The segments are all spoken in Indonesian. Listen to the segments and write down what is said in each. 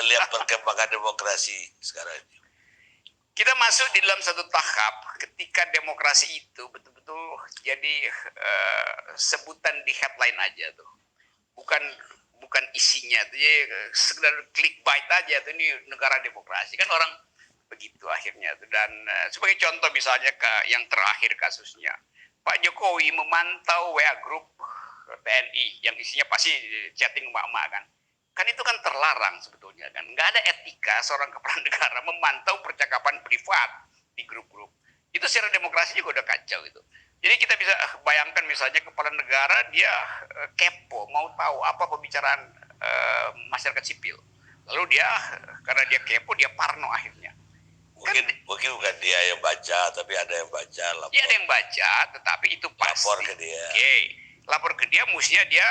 melihat perkembangan demokrasi sekarang ini? Kita masuk di dalam satu tahap ketika demokrasi itu betul-betul jadi sebutan di headline aja tuh, bukan isinya tuh, jadi sekedar clickbait aja tuh, ini negara demokrasi kan orang begitu akhirnya tuh. Dan sebagai contoh misalnya yang terakhir kasusnya Pak Jokowi memantau WA grup TNI yang isinya pasti chatting emak-emak kan itu kan terlarang sebetulnya kan, nggak ada etika seorang kepala negara memantau percakapan privat di grup-grup. Itu secara demokrasi juga udah kacau itu. Jadi kita bisa bayangkan misalnya kepala negara dia kepo mau tahu apa pembicaraan masyarakat sipil, lalu dia karena dia kepo dia parno akhirnya. Mungkin bukan dia yang baca, tapi ada yang baca, lapor. Iya ada yang baca, tetapi itu pasti. Lapor ke dia. Lapor ke dia, mestinya dia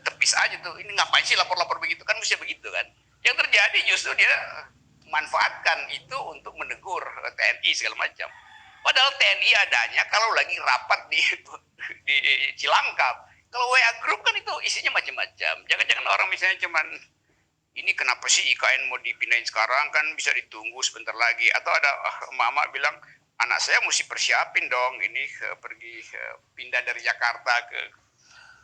tepis aja tuh. Ini ngapain sih lapor-lapor begitu kan, mestinya begitu kan. Yang terjadi justru dia manfaatkan itu untuk menegur TNI segala macam. Padahal TNI adanya kalau lagi rapat di Cilangkap. Kalau WA Group kan itu isinya macam-macam. Jangan-jangan orang misalnya cuman ini kenapa sih IKN mau dipindahin sekarang, kan bisa ditunggu sebentar lagi. Atau ada mama bilang, anak saya mesti persiapin dong ini pergi pindah dari Jakarta ke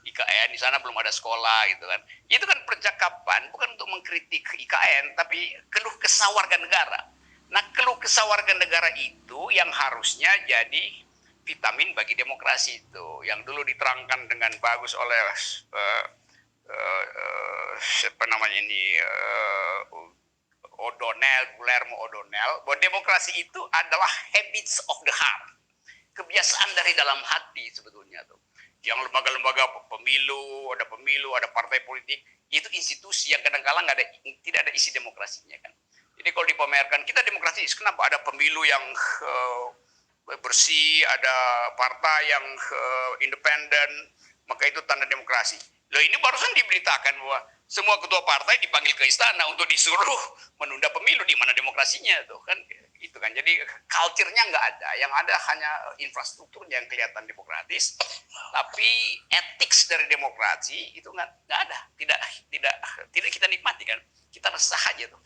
IKN, di sana belum ada sekolah gitu kan. Itu kan percakapan bukan untuk mengkritik IKN, tapi keluh kesah warga negara. Nah, keluh kesah warga negara itu yang harusnya jadi vitamin bagi demokrasi itu, yang dulu diterangkan dengan bagus oleh siapa namanya ini Guillermo O'Donnell, bahwa demokrasi itu adalah habits of the heart, kebiasaan dari dalam hati sebetulnya tuh. Yang lembaga-lembaga pemilu, ada partai politik, itu institusi yang kadang-kadang tidak ada isi demokrasinya kan. Jadi kalau dipamerkan kita demokrasi, kenapa ada pemilu yang bersih, ada partai yang independen, maka itu tanda demokrasi. Loh, ini barusan diberitakan bahwa semua ketua partai dipanggil ke istana untuk disuruh menunda pemilu, di mana demokrasinya tuh kan itu kan. Jadi culture-nya nggak ada, yang ada hanya infrastruktur yang kelihatan demokratis, tapi ethics dari demokrasi itu nggak ada, tidak kita nikmati kan, kita resah aja tuh.